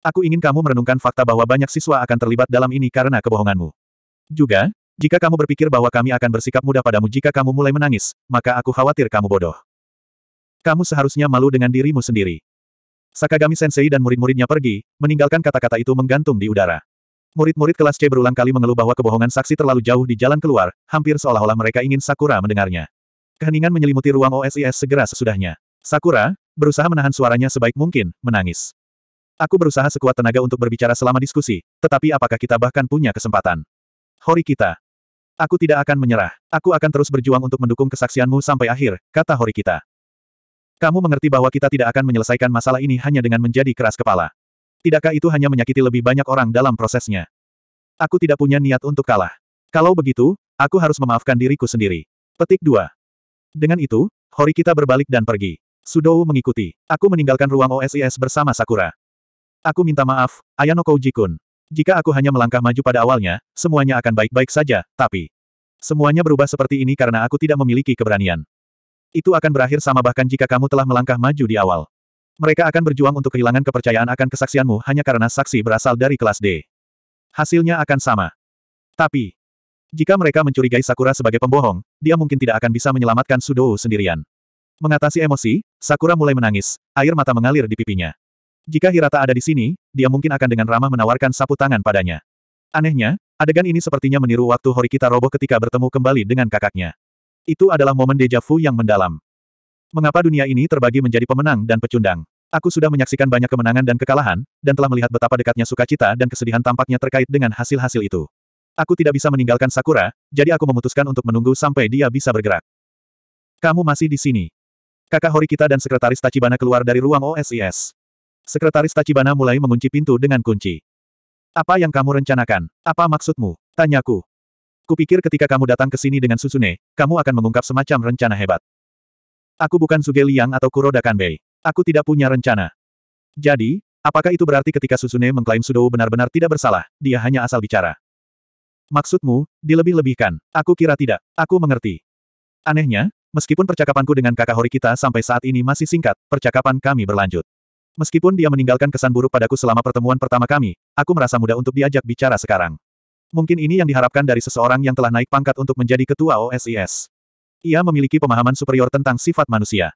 Aku ingin kamu merenungkan fakta bahwa banyak siswa akan terlibat dalam ini karena kebohonganmu. Juga, jika kamu berpikir bahwa kami akan bersikap mudah padamu jika kamu mulai menangis, maka aku khawatir kamu bodoh. Kamu seharusnya malu dengan dirimu sendiri. Sakagami Sensei dan murid-muridnya pergi, meninggalkan kata-kata itu menggantung di udara. Murid-murid kelas C berulang kali mengeluh bahwa kebohongan saksi terlalu jauh di jalan keluar, hampir seolah-olah mereka ingin Sakura mendengarnya. Keheningan menyelimuti ruang OSIS segera sesudahnya. Sakura, berusaha menahan suaranya sebaik mungkin, menangis. Aku berusaha sekuat tenaga untuk berbicara selama diskusi, tetapi apakah kita bahkan punya kesempatan? Horikita. Aku tidak akan menyerah. Aku akan terus berjuang untuk mendukung kesaksianmu sampai akhir, kata Horikita. Kamu mengerti bahwa kita tidak akan menyelesaikan masalah ini hanya dengan menjadi keras kepala. Tidakkah itu hanya menyakiti lebih banyak orang dalam prosesnya? Aku tidak punya niat untuk kalah. Kalau begitu, aku harus memaafkan diriku sendiri. Petik 2. Dengan itu, Horikita berbalik dan pergi. Sudou mengikuti. Aku meninggalkan ruang OSIS bersama Sakura. Aku minta maaf, Ayano Kouji-kun. Jika aku hanya melangkah maju pada awalnya, semuanya akan baik-baik saja, tapi semuanya berubah seperti ini karena aku tidak memiliki keberanian. Itu akan berakhir sama bahkan jika kamu telah melangkah maju di awal. Mereka akan berjuang untuk kehilangan kepercayaan akan kesaksianmu hanya karena saksi berasal dari kelas D. Hasilnya akan sama. Tapi, jika mereka mencurigai Sakura sebagai pembohong, dia mungkin tidak akan bisa menyelamatkan Sudou sendirian. Mengatasi emosi, Sakura mulai menangis, air mata mengalir di pipinya. Jika Hirata ada di sini, dia mungkin akan dengan ramah menawarkan sapu tangan padanya. Anehnya, adegan ini sepertinya meniru waktu Horikita roboh ketika bertemu kembali dengan kakaknya. Itu adalah momen deja vu yang mendalam. Mengapa dunia ini terbagi menjadi pemenang dan pecundang? Aku sudah menyaksikan banyak kemenangan dan kekalahan, dan telah melihat betapa dekatnya sukacita dan kesedihan tampaknya terkait dengan hasil-hasil itu. Aku tidak bisa meninggalkan Sakura, jadi aku memutuskan untuk menunggu sampai dia bisa bergerak. Kamu masih di sini. Kakak Horikita dan Sekretaris Tachibana keluar dari ruang OSIS. Sekretaris Tachibana mulai mengunci pintu dengan kunci. Apa yang kamu rencanakan? Apa maksudmu? Tanyaku. Kupikir ketika kamu datang ke sini dengan Susune, kamu akan mengungkap semacam rencana hebat. Aku bukan Suge Liang atau Kuroda Kanbei. Aku tidak punya rencana. Jadi, apakah itu berarti ketika Susune mengklaim Sudou benar-benar tidak bersalah, dia hanya asal bicara? Maksudmu, dilebih-lebihkan. Aku kira tidak. Aku mengerti. Anehnya, meskipun percakapanku dengan kakak Horikita sampai saat ini masih singkat, percakapan kami berlanjut. Meskipun dia meninggalkan kesan buruk padaku selama pertemuan pertama kami, aku merasa mudah untuk diajak bicara sekarang. Mungkin ini yang diharapkan dari seseorang yang telah naik pangkat untuk menjadi ketua OSIS. Ia memiliki pemahaman superior tentang sifat manusia.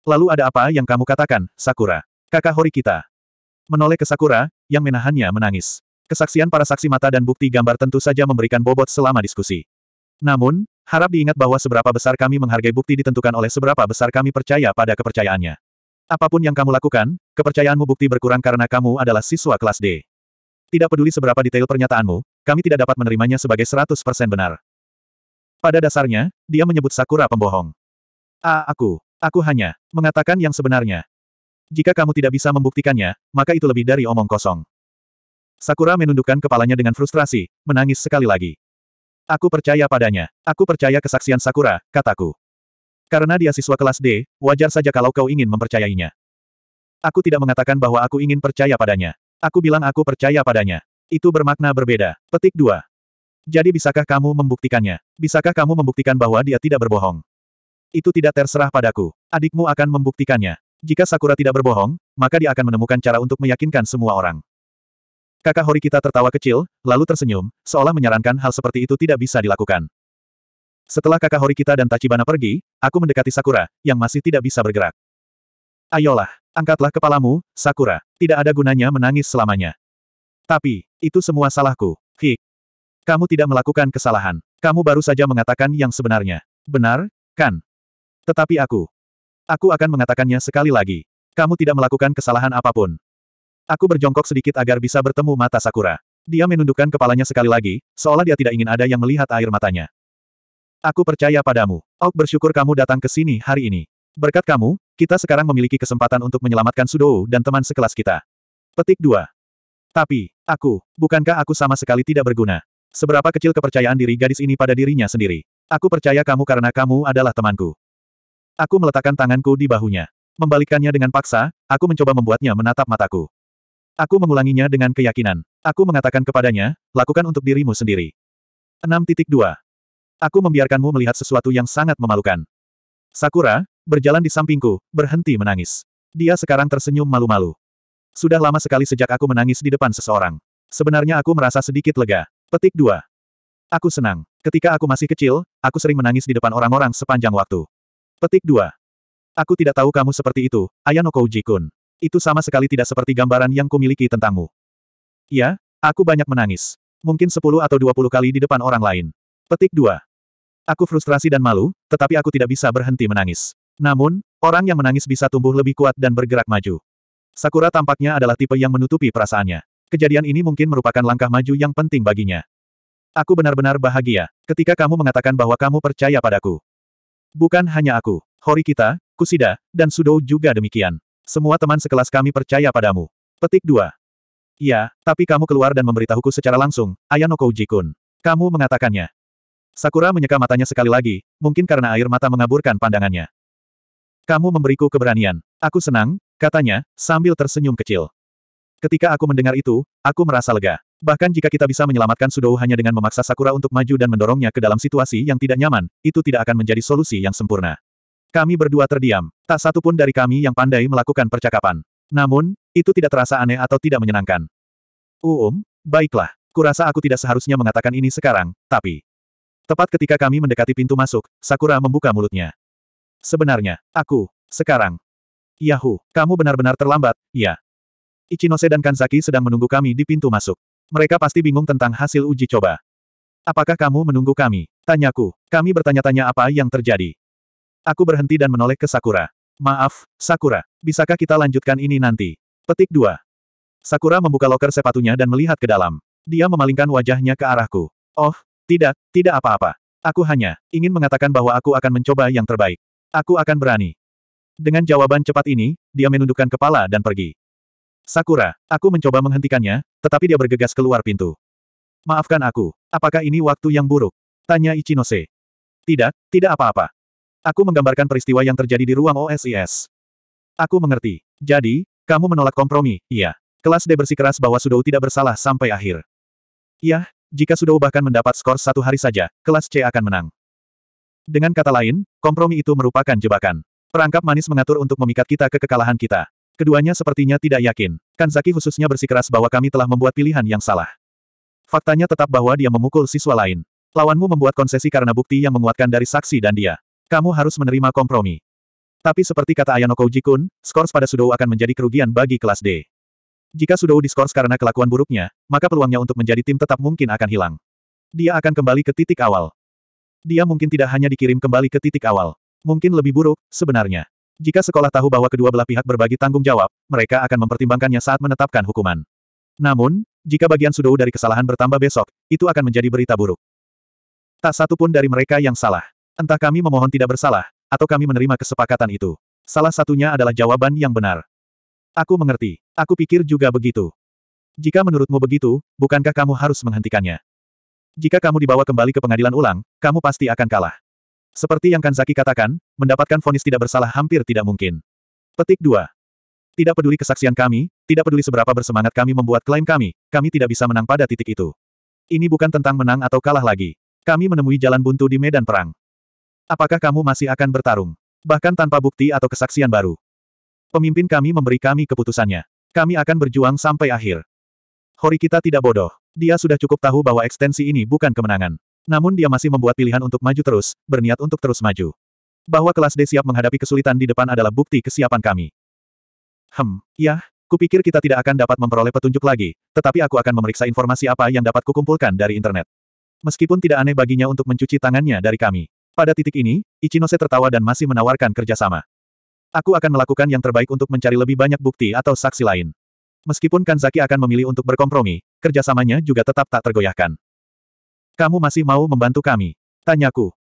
Lalu ada apa yang kamu katakan, Sakura? Kakak Horikita menoleh ke Sakura, yang menahannya menangis. Kesaksian para saksi mata dan bukti gambar tentu saja memberikan bobot selama diskusi. Namun, harap diingat bahwa seberapa besar kami menghargai bukti ditentukan oleh seberapa besar kami percaya pada kepercayaannya. Apapun yang kamu lakukan, kepercayaanmu bukti berkurang karena kamu adalah siswa kelas D. Tidak peduli seberapa detail pernyataanmu, kami tidak dapat menerimanya sebagai 100% benar. Pada dasarnya, dia menyebut Sakura pembohong. Aku hanya mengatakan yang sebenarnya. Jika kamu tidak bisa membuktikannya, maka itu lebih dari omong kosong. Sakura menundukkan kepalanya dengan frustrasi, menangis sekali lagi. Aku percaya padanya. Aku percaya kesaksian Sakura, kataku. Karena dia siswa kelas D, wajar saja kalau kau ingin mempercayainya. Aku tidak mengatakan bahwa aku ingin percaya padanya. Aku bilang aku percaya padanya. Itu bermakna berbeda. Petik 2. Jadi bisakah kamu membuktikannya? Bisakah kamu membuktikan bahwa dia tidak berbohong? Itu tidak terserah padaku. Adikmu akan membuktikannya. Jika Sakura tidak berbohong, maka dia akan menemukan cara untuk meyakinkan semua orang. Kakak Horikita tertawa kecil, lalu tersenyum, seolah menyarankan hal seperti itu tidak bisa dilakukan. Setelah kakak Horikita dan Tachibana pergi, aku mendekati Sakura, yang masih tidak bisa bergerak. Ayolah, angkatlah kepalamu, Sakura. Tidak ada gunanya menangis selamanya. Tapi, itu semua salahku. Kamu tidak melakukan kesalahan. Kamu baru saja mengatakan yang sebenarnya. Benar, kan? Tetapi aku akan mengatakannya sekali lagi. Kamu tidak melakukan kesalahan apapun. Aku berjongkok sedikit agar bisa bertemu mata Sakura. Dia menundukkan kepalanya sekali lagi, seolah dia tidak ingin ada yang melihat air matanya. Aku percaya padamu. Auk bersyukur kamu datang ke sini hari ini. Berkat kamu, kita sekarang memiliki kesempatan untuk menyelamatkan Sudou dan teman sekelas kita. Petik 2. Tapi, bukankah aku sama sekali tidak berguna? Seberapa kecil kepercayaan diri gadis ini pada dirinya sendiri? Aku percaya kamu karena kamu adalah temanku. Aku meletakkan tanganku di bahunya. Membalikkannya dengan paksa, aku mencoba membuatnya menatap mataku. Aku mengulanginya dengan keyakinan. Aku mengatakan kepadanya, lakukan untuk dirimu sendiri. 6.2. Aku membiarkanmu melihat sesuatu yang sangat memalukan. Sakura, berjalan di sampingku, berhenti menangis. Dia sekarang tersenyum malu-malu. Sudah lama sekali sejak aku menangis di depan seseorang. Sebenarnya aku merasa sedikit lega. Petik 2. Aku senang. Ketika aku masih kecil, aku sering menangis di depan orang-orang sepanjang waktu. Petik 2. Aku tidak tahu kamu seperti itu, Ayano Kouji-kun. Itu sama sekali tidak seperti gambaran yang kumiliki tentangmu. Ya, aku banyak menangis. Mungkin 10 atau 20 kali di depan orang lain. Petik 2. Aku frustrasi dan malu, tetapi aku tidak bisa berhenti menangis. Namun, orang yang menangis bisa tumbuh lebih kuat dan bergerak maju. Sakura tampaknya adalah tipe yang menutupi perasaannya. Kejadian ini mungkin merupakan langkah maju yang penting baginya. Aku benar-benar bahagia ketika kamu mengatakan bahwa kamu percaya padaku. Bukan hanya aku, Horikita, Kushida, dan Sudou juga demikian. Semua teman sekelas kami percaya padamu. Petik 2. Ya, tapi kamu keluar dan memberitahuku secara langsung, Ayano Kouji-kun. Kamu mengatakannya. Sakura menyeka matanya sekali lagi, mungkin karena air mata mengaburkan pandangannya. Kamu memberiku keberanian. Aku senang, katanya, sambil tersenyum kecil. Ketika aku mendengar itu, aku merasa lega. Bahkan jika kita bisa menyelamatkan Sudou hanya dengan memaksa Sakura untuk maju dan mendorongnya ke dalam situasi yang tidak nyaman, itu tidak akan menjadi solusi yang sempurna. Kami berdua terdiam. Tak satu pun dari kami yang pandai melakukan percakapan. Namun, itu tidak terasa aneh atau tidak menyenangkan. Baiklah. Kurasa aku tidak seharusnya mengatakan ini sekarang, tapi... Tepat ketika kami mendekati pintu masuk, Sakura membuka mulutnya. Sebenarnya, sekarang. Yahoo, kamu benar-benar terlambat, ya. Ichinose dan Kanzaki sedang menunggu kami di pintu masuk. Mereka pasti bingung tentang hasil uji coba. Apakah kamu menunggu kami? Tanyaku. Kami bertanya-tanya apa yang terjadi. Aku berhenti dan menoleh ke Sakura. Maaf, Sakura. Bisakah kita lanjutkan ini nanti? Petik 2. Sakura membuka loker sepatunya dan melihat ke dalam. Dia memalingkan wajahnya ke arahku. Oh, tidak apa-apa. Aku hanya ingin mengatakan bahwa aku akan mencoba yang terbaik. Aku akan berani. Dengan jawaban cepat ini, dia menundukkan kepala dan pergi. Sakura, aku mencoba menghentikannya, tetapi dia bergegas keluar pintu. Maafkan aku, apakah ini waktu yang buruk? Tanya Ichinose. Tidak apa-apa. Aku menggambarkan peristiwa yang terjadi di ruang OSIS. Aku mengerti. Jadi, kamu menolak kompromi, iya. Kelas D bersikeras bahwa Sudou tidak bersalah sampai akhir. Iya, jika Sudou bahkan mendapat skor 1 hari saja, kelas C akan menang. Dengan kata lain, kompromi itu merupakan jebakan. Perangkap manis mengatur untuk memikat kita ke kekalahan kita. Keduanya sepertinya tidak yakin. Kanzaki khususnya bersikeras bahwa kami telah membuat pilihan yang salah. Faktanya tetap bahwa dia memukul siswa lain. Lawanmu membuat konsesi karena bukti yang menguatkan dari saksi dan dia. Kamu harus menerima kompromi. Tapi seperti kata Ayano Kouji-kun, skor pada Sudou akan menjadi kerugian bagi kelas D. Jika Sudou diskors karena kelakuan buruknya, maka peluangnya untuk menjadi tim tetap mungkin akan hilang. Dia akan kembali ke titik awal. Dia mungkin tidak hanya dikirim kembali ke titik awal. Mungkin lebih buruk, sebenarnya. Jika sekolah tahu bahwa kedua belah pihak berbagi tanggung jawab, mereka akan mempertimbangkannya saat menetapkan hukuman. Namun, jika bagian Sudou dari kesalahan bertambah besok, itu akan menjadi berita buruk. Tak satu pun dari mereka yang salah. Entah kami memohon tidak bersalah, atau kami menerima kesepakatan itu. Salah satunya adalah jawaban yang benar. Aku mengerti. Aku pikir juga begitu. Jika menurutmu begitu, bukankah kamu harus menghentikannya? Jika kamu dibawa kembali ke pengadilan ulang, kamu pasti akan kalah. Seperti yang Kanzaki katakan, mendapatkan vonis tidak bersalah hampir tidak mungkin. Petik 2. Tidak peduli kesaksian kami, tidak peduli seberapa bersemangat kami membuat klaim kami tidak bisa menang pada titik itu. Ini bukan tentang menang atau kalah lagi. Kami menemui jalan buntu di medan perang. Apakah kamu masih akan bertarung? Bahkan tanpa bukti atau kesaksian baru. Pemimpin kami memberi kami keputusannya. Kami akan berjuang sampai akhir. Horikita tidak bodoh. Dia sudah cukup tahu bahwa ekstensi ini bukan kemenangan. Namun dia masih membuat pilihan untuk maju terus, berniat untuk terus maju. Bahwa kelas D siap menghadapi kesulitan di depan adalah bukti kesiapan kami. Ya, kupikir kita tidak akan dapat memperoleh petunjuk lagi, tetapi aku akan memeriksa informasi apa yang dapat kukumpulkan dari internet. Meskipun tidak aneh baginya untuk mencuci tangannya dari kami. Pada titik ini, Ichinose tertawa dan masih menawarkan kerjasama. Aku akan melakukan yang terbaik untuk mencari lebih banyak bukti atau saksi lain. Meskipun Kanzaki akan memilih untuk berkompromi, kerjasamanya juga tetap tak tergoyahkan. Kamu masih mau membantu kami? Tanyaku.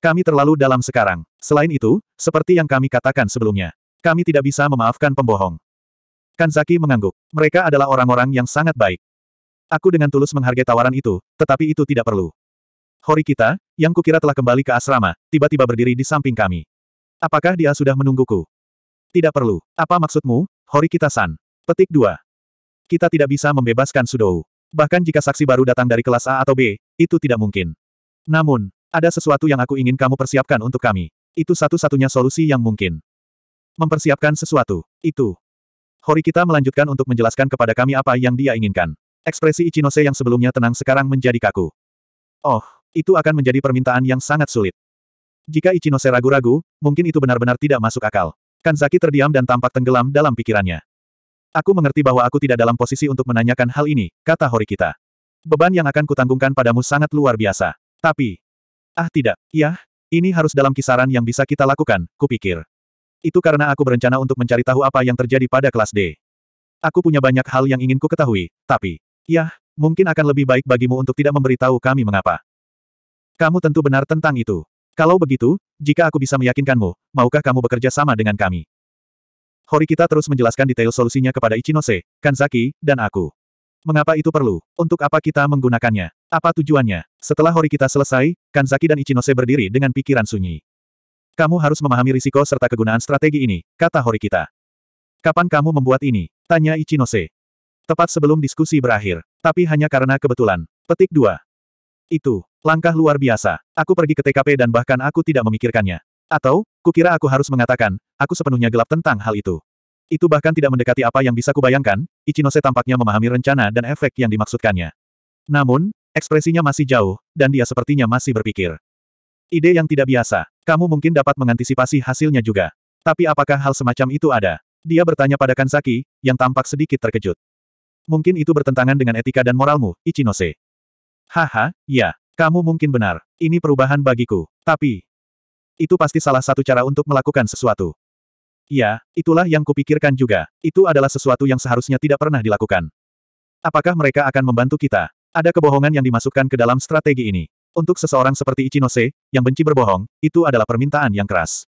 Kami terlalu dalam sekarang. Selain itu, seperti yang kami katakan sebelumnya, kami tidak bisa memaafkan pembohong. Kanzaki mengangguk. Mereka adalah orang-orang yang sangat baik. Aku dengan tulus menghargai tawaran itu, tetapi itu tidak perlu. Horikita, yang kukira telah kembali ke asrama, tiba-tiba berdiri di samping kami. Apakah dia sudah menungguku? Tidak perlu. Apa maksudmu, Horikita-san? Petik 2. Kita tidak bisa membebaskan Sudou. Bahkan jika saksi baru datang dari kelas A atau B, itu tidak mungkin. Namun, ada sesuatu yang aku ingin kamu persiapkan untuk kami. Itu satu-satunya solusi yang mungkin. Mempersiapkan sesuatu. Itu. Horikita melanjutkan untuk menjelaskan kepada kami apa yang dia inginkan. Ekspresi Ichinose yang sebelumnya tenang sekarang menjadi kaku. Oh, itu akan menjadi permintaan yang sangat sulit. Jika Ichinose ragu-ragu, mungkin itu benar-benar tidak masuk akal. Kanzaki terdiam dan tampak tenggelam dalam pikirannya. Aku mengerti bahwa aku tidak dalam posisi untuk menanyakan hal ini, kata Horikita. Beban yang akan kutanggungkan padamu sangat luar biasa. Tapi, tidak, ini harus dalam kisaran yang bisa kita lakukan, kupikir. Itu karena aku berencana untuk mencari tahu apa yang terjadi pada kelas D. Aku punya banyak hal yang ingin ku ketahui, tapi, mungkin akan lebih baik bagimu untuk tidak memberitahu kami mengapa. Kamu tentu benar tentang itu. Kalau begitu, jika aku bisa meyakinkanmu, maukah kamu bekerja sama dengan kami? Horikita terus menjelaskan detail solusinya kepada Ichinose, Kanzaki, dan aku. Mengapa itu perlu? Untuk apa kita menggunakannya? Apa tujuannya? Setelah Horikita selesai, Kanzaki dan Ichinose berdiri dengan pikiran sunyi. Kamu harus memahami risiko serta kegunaan strategi ini, kata Horikita. Kapan kamu membuat ini? Tanya Ichinose. Tepat sebelum diskusi berakhir. Tapi hanya karena kebetulan. Petik 2. Itu, langkah luar biasa. Aku pergi ke TKP dan bahkan aku tidak memikirkannya. Atau, kukira aku harus mengatakan, aku sepenuhnya gelap tentang hal itu. Itu bahkan tidak mendekati apa yang bisa kubayangkan, Ichinose tampaknya memahami rencana dan efek yang dimaksudkannya. Namun, ekspresinya masih jauh, dan dia sepertinya masih berpikir. Ide yang tidak biasa. Kamu mungkin dapat mengantisipasi hasilnya juga. Tapi apakah hal semacam itu ada? Dia bertanya pada Kanzaki, yang tampak sedikit terkejut. Mungkin itu bertentangan dengan etika dan moralmu, Ichinose. Haha, ya, kamu mungkin benar. Ini perubahan bagiku. Tapi, itu pasti salah satu cara untuk melakukan sesuatu. Ya, itulah yang kupikirkan juga. Itu adalah sesuatu yang seharusnya tidak pernah dilakukan. Apakah mereka akan membantu kita? Ada kebohongan yang dimasukkan ke dalam strategi ini. Untuk seseorang seperti Ichinose, yang benci berbohong, itu adalah permintaan yang keras.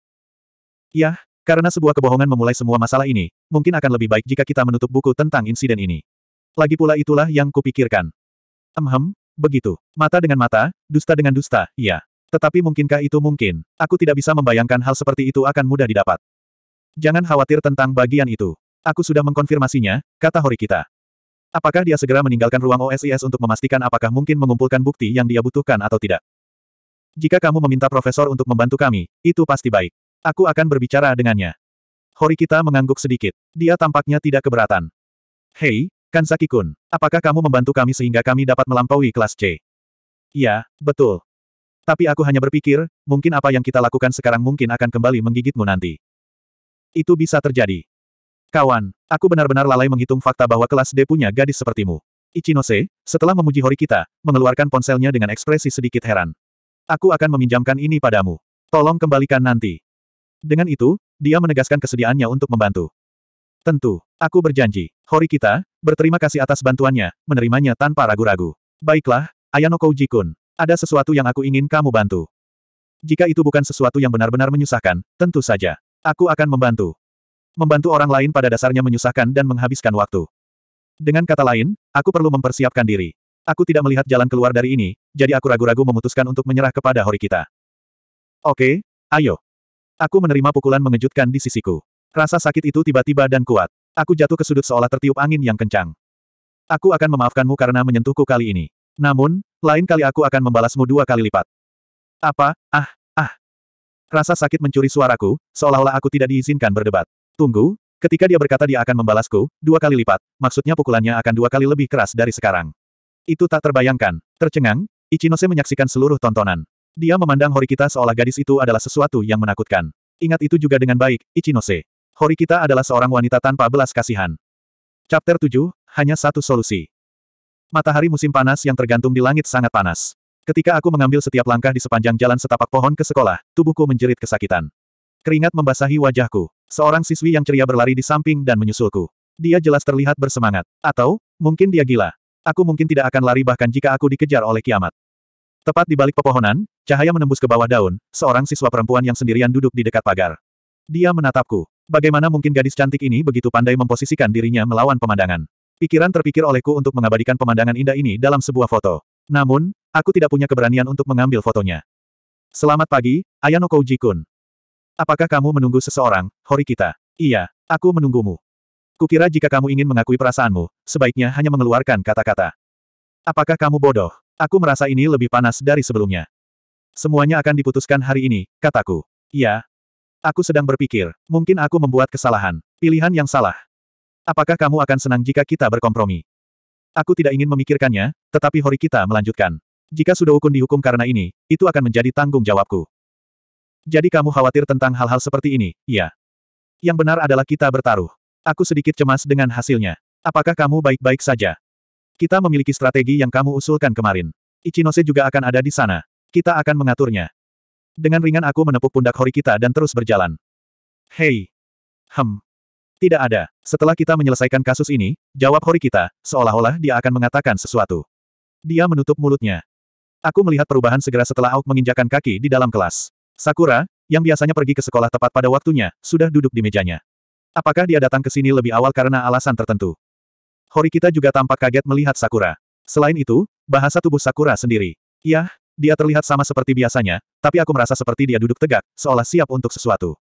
Ya, karena sebuah kebohongan memulai semua masalah ini, mungkin akan lebih baik jika kita menutup buku tentang insiden ini. Lagi pula itulah yang kupikirkan. Begitu. Mata dengan mata, dusta dengan dusta, iya. Tetapi mungkinkah itu mungkin? Aku tidak bisa membayangkan hal seperti itu akan mudah didapat. Jangan khawatir tentang bagian itu. Aku sudah mengkonfirmasinya, kata Horikita. Apakah dia segera meninggalkan ruang OSIS untuk memastikan apakah mungkin mengumpulkan bukti yang dia butuhkan atau tidak? Jika kamu meminta profesor untuk membantu kami, itu pasti baik. Aku akan berbicara dengannya. Horikita mengangguk sedikit. Dia tampaknya tidak keberatan. Hei, Kanzaki-kun, apakah kamu membantu kami sehingga kami dapat melampaui kelas C? Iya, betul. Tapi aku hanya berpikir, mungkin apa yang kita lakukan sekarang mungkin akan kembali menggigitmu nanti. Itu bisa terjadi. Kawan, aku benar-benar lalai menghitung fakta bahwa kelas D punya gadis sepertimu. Ichinose, setelah memuji Horikita, mengeluarkan ponselnya dengan ekspresi sedikit heran. Aku akan meminjamkan ini padamu. Tolong kembalikan nanti. Dengan itu, dia menegaskan kesediaannya untuk membantu. Tentu, aku berjanji. Horikita, berterima kasih atas bantuannya, menerimanya tanpa ragu-ragu. Baiklah, Ayano Kouji-kun, ada sesuatu yang aku ingin kamu bantu. Jika itu bukan sesuatu yang benar-benar menyusahkan, tentu saja. Aku akan membantu. Membantu orang lain pada dasarnya menyusahkan dan menghabiskan waktu. Dengan kata lain, aku perlu mempersiapkan diri. Aku tidak melihat jalan keluar dari ini, jadi aku ragu-ragu memutuskan untuk menyerah kepada Horikita. Oke, ayo. Aku menerima pukulan mengejutkan di sisiku. Rasa sakit itu tiba-tiba dan kuat. Aku jatuh ke sudut seolah tertiup angin yang kencang. Aku akan memaafkanmu karena menyentuhku kali ini. Namun, lain kali aku akan membalasmu 2 kali lipat. Apa? Rasa sakit mencuri suaraku, seolah-olah aku tidak diizinkan berdebat. Tunggu, ketika dia berkata dia akan membalasku, 2 kali lipat, maksudnya pukulannya akan 2 kali lebih keras dari sekarang. Itu tak terbayangkan. Tercengang, Ichinose menyaksikan seluruh tontonan. Dia memandang Horikita seolah gadis itu adalah sesuatu yang menakutkan. Ingat itu juga dengan baik, Ichinose. Horikita adalah seorang wanita tanpa belas kasihan. Chapter 7, hanya satu solusi. Matahari musim panas yang tergantung di langit sangat panas. Ketika aku mengambil setiap langkah di sepanjang jalan setapak pohon ke sekolah, tubuhku menjerit kesakitan. Keringat membasahi wajahku. Seorang siswi yang ceria berlari di samping dan menyusulku. Dia jelas terlihat bersemangat. Atau, mungkin dia gila. Aku mungkin tidak akan lari bahkan jika aku dikejar oleh kiamat. Tepat di balik pepohonan, cahaya menembus ke bawah daun, seorang siswa perempuan yang sendirian duduk di dekat pagar. Dia menatapku. Bagaimana mungkin gadis cantik ini begitu pandai memposisikan dirinya melawan pemandangan? Pikiran terpikir olehku untuk mengabadikan pemandangan indah ini dalam sebuah foto. Namun, aku tidak punya keberanian untuk mengambil fotonya. Selamat pagi, Ayano Kouji-kun. Apakah kamu menunggu seseorang, Horikita? Iya, aku menunggumu. Kukira jika kamu ingin mengakui perasaanmu, sebaiknya hanya mengeluarkan kata-kata. Apakah kamu bodoh? Aku merasa ini lebih panas dari sebelumnya. Semuanya akan diputuskan hari ini, kataku. Iya. Aku sedang berpikir, mungkin aku membuat kesalahan. Pilihan yang salah. Apakah kamu akan senang jika kita berkompromi? Aku tidak ingin memikirkannya, tetapi Horikita melanjutkan. Jika Sudoukun dihukum karena ini, itu akan menjadi tanggung jawabku. Jadi kamu khawatir tentang hal-hal seperti ini, iya? Yang benar adalah kita bertaruh. Aku sedikit cemas dengan hasilnya. Apakah kamu baik-baik saja? Kita memiliki strategi yang kamu usulkan kemarin. Ichinose juga akan ada di sana. Kita akan mengaturnya. Dengan ringan aku menepuk pundak Horikita dan terus berjalan. Hei. Tidak ada. Setelah kita menyelesaikan kasus ini, jawab Horikita, seolah-olah dia akan mengatakan sesuatu. Dia menutup mulutnya. Aku melihat perubahan segera setelah Aok menginjakkan kaki di dalam kelas. Sakura, yang biasanya pergi ke sekolah tepat pada waktunya, sudah duduk di mejanya. Apakah dia datang ke sini lebih awal karena alasan tertentu? Horikita juga tampak kaget melihat Sakura. Selain itu, bahasa tubuh Sakura sendiri. Yah, dia terlihat sama seperti biasanya, tapi aku merasa seperti dia duduk tegak, seolah siap untuk sesuatu.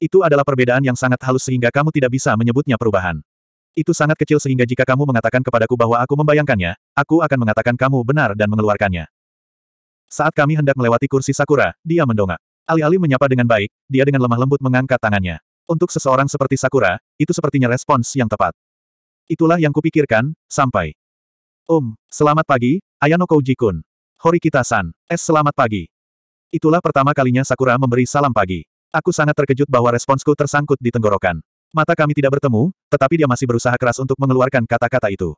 Itu adalah perbedaan yang sangat halus sehingga kamu tidak bisa menyebutnya perubahan. Itu sangat kecil sehingga jika kamu mengatakan kepadaku bahwa aku membayangkannya, aku akan mengatakan kamu benar dan mengeluarkannya. Saat kami hendak melewati kursi Sakura, dia mendongak. Alih-alih menyapa dengan baik, dia dengan lemah lembut mengangkat tangannya. Untuk seseorang seperti Sakura, itu sepertinya respons yang tepat. Itulah yang kupikirkan, sampai. Selamat pagi, Ayano Kouji-kun. Horikita-san, selamat pagi. Itulah pertama kalinya Sakura memberi salam pagi. Aku sangat terkejut bahwa responsku tersangkut di tenggorokan. Mata kami tidak bertemu, tetapi dia masih berusaha keras untuk mengeluarkan kata-kata itu.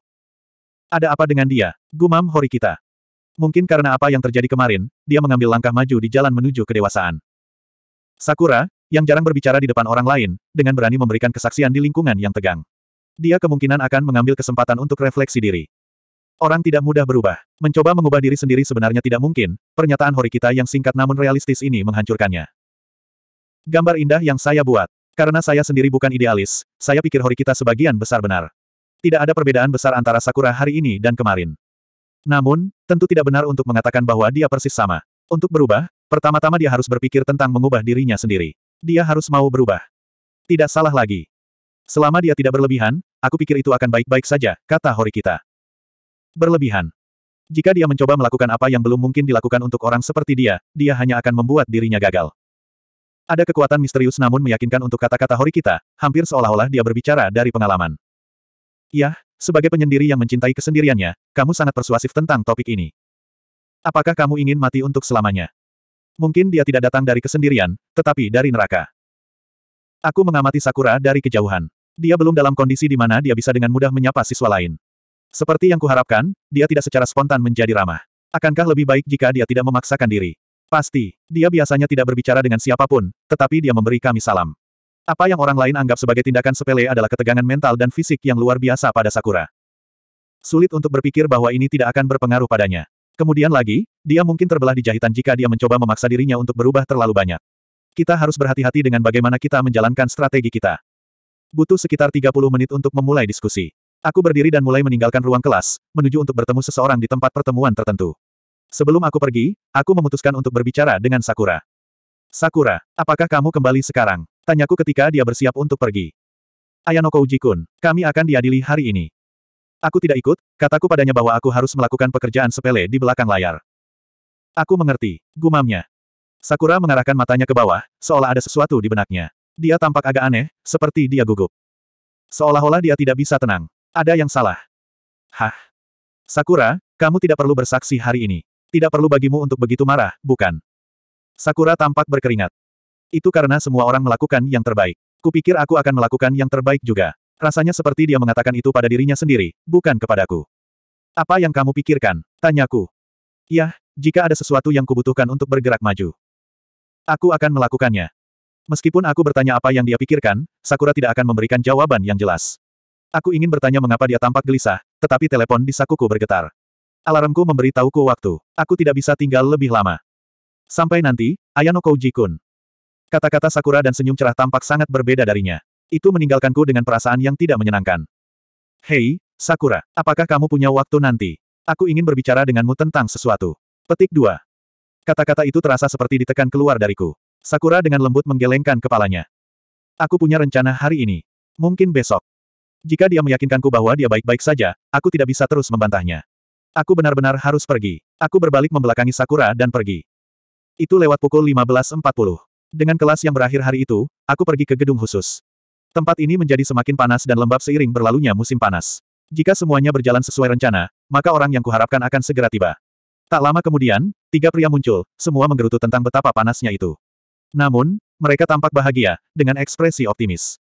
Ada apa dengan dia? Gumam Horikita. Mungkin karena apa yang terjadi kemarin, dia mengambil langkah maju di jalan menuju kedewasaan. Sakura, yang jarang berbicara di depan orang lain, dengan berani memberikan kesaksian di lingkungan yang tegang. Dia kemungkinan akan mengambil kesempatan untuk refleksi diri. Orang tidak mudah berubah. Mencoba mengubah diri sendiri sebenarnya tidak mungkin, pernyataan Horikita yang singkat namun realistis ini menghancurkannya. Gambar indah yang saya buat. Karena saya sendiri bukan idealis, saya pikir Horikita sebagian besar benar. Tidak ada perbedaan besar antara Sakura hari ini dan kemarin. Namun, tentu tidak benar untuk mengatakan bahwa dia persis sama. Untuk berubah, pertama-tama dia harus berpikir tentang mengubah dirinya sendiri. Dia harus mau berubah. Tidak salah lagi. Selama dia tidak berlebihan, aku pikir itu akan baik-baik saja, kata Horikita. Berlebihan. Jika dia mencoba melakukan apa yang belum mungkin dilakukan untuk orang seperti dia hanya akan membuat dirinya gagal. Ada kekuatan misterius namun meyakinkan untuk kata-kata Horikita, hampir seolah-olah dia berbicara dari pengalaman. Yah, sebagai penyendiri yang mencintai kesendiriannya, kamu sangat persuasif tentang topik ini. Apakah kamu ingin mati untuk selamanya? Mungkin dia tidak datang dari kesendirian, tetapi dari neraka. Aku mengamati Sakura dari kejauhan. Dia belum dalam kondisi di mana dia bisa dengan mudah menyapa siswa lain. Seperti yang kuharapkan, dia tidak secara spontan menjadi ramah. Akankah lebih baik jika dia tidak memaksakan diri? Pasti, dia biasanya tidak berbicara dengan siapapun, tetapi dia memberi kami salam. Apa yang orang lain anggap sebagai tindakan sepele adalah ketegangan mental dan fisik yang luar biasa pada Sakura. Sulit untuk berpikir bahwa ini tidak akan berpengaruh padanya. Kemudian lagi, dia mungkin terbelah di jahitan jika dia mencoba memaksa dirinya untuk berubah terlalu banyak. Kita harus berhati-hati dengan bagaimana kita menjalankan strategi kita. Butuh sekitar 30 menit untuk memulai diskusi. Aku berdiri dan mulai meninggalkan ruang kelas, menuju untuk bertemu seseorang di tempat pertemuan tertentu. Sebelum aku pergi, aku memutuskan untuk berbicara dengan Sakura. Sakura, apakah kamu kembali sekarang? Tanyaku ketika dia bersiap untuk pergi. Ayano Kouji-kun, kami akan diadili hari ini. Aku tidak ikut, kataku padanya bahwa aku harus melakukan pekerjaan sepele di belakang layar. Aku mengerti, gumamnya. Sakura mengarahkan matanya ke bawah, seolah ada sesuatu di benaknya. Dia tampak agak aneh, seperti dia gugup. Seolah-olah dia tidak bisa tenang. Ada yang salah. Hah? Sakura, kamu tidak perlu bersaksi hari ini. Tidak perlu bagimu untuk begitu marah, bukan? Sakura tampak berkeringat. Itu karena semua orang melakukan yang terbaik. Kupikir aku akan melakukan yang terbaik juga. Rasanya seperti dia mengatakan itu pada dirinya sendiri, bukan kepadaku. Apa yang kamu pikirkan? Tanyaku. Yah, jika ada sesuatu yang kubutuhkan untuk bergerak maju. Aku akan melakukannya. Meskipun aku bertanya apa yang dia pikirkan, Sakura tidak akan memberikan jawaban yang jelas. Aku ingin bertanya mengapa dia tampak gelisah, tetapi telepon di sakuku bergetar. Alarmku memberi tahuku waktu. Aku tidak bisa tinggal lebih lama. Sampai nanti, Ayano Kouji-kun. Kata-kata Sakura dan senyum cerah tampak sangat berbeda darinya. Itu meninggalkanku dengan perasaan yang tidak menyenangkan. Hei, Sakura, apakah kamu punya waktu nanti? Aku ingin berbicara denganmu tentang sesuatu. Petik 2. Kata-kata itu terasa seperti ditekan keluar dariku. Sakura dengan lembut menggelengkan kepalanya. Aku punya rencana hari ini. Mungkin besok. Jika dia meyakinkanku bahwa dia baik-baik saja, aku tidak bisa terus membantahnya. Aku benar-benar harus pergi. Aku berbalik membelakangi Sakura dan pergi. Itu lewat pukul 15.40. Dengan kelas yang berakhir hari itu, aku pergi ke gedung khusus. Tempat ini menjadi semakin panas dan lembab seiring berlalunya musim panas. Jika semuanya berjalan sesuai rencana, maka orang yang kuharapkan akan segera tiba. Tak lama kemudian, 3 pria muncul, semua menggerutu tentang betapa panasnya itu. Namun, mereka tampak bahagia, dengan ekspresi optimis.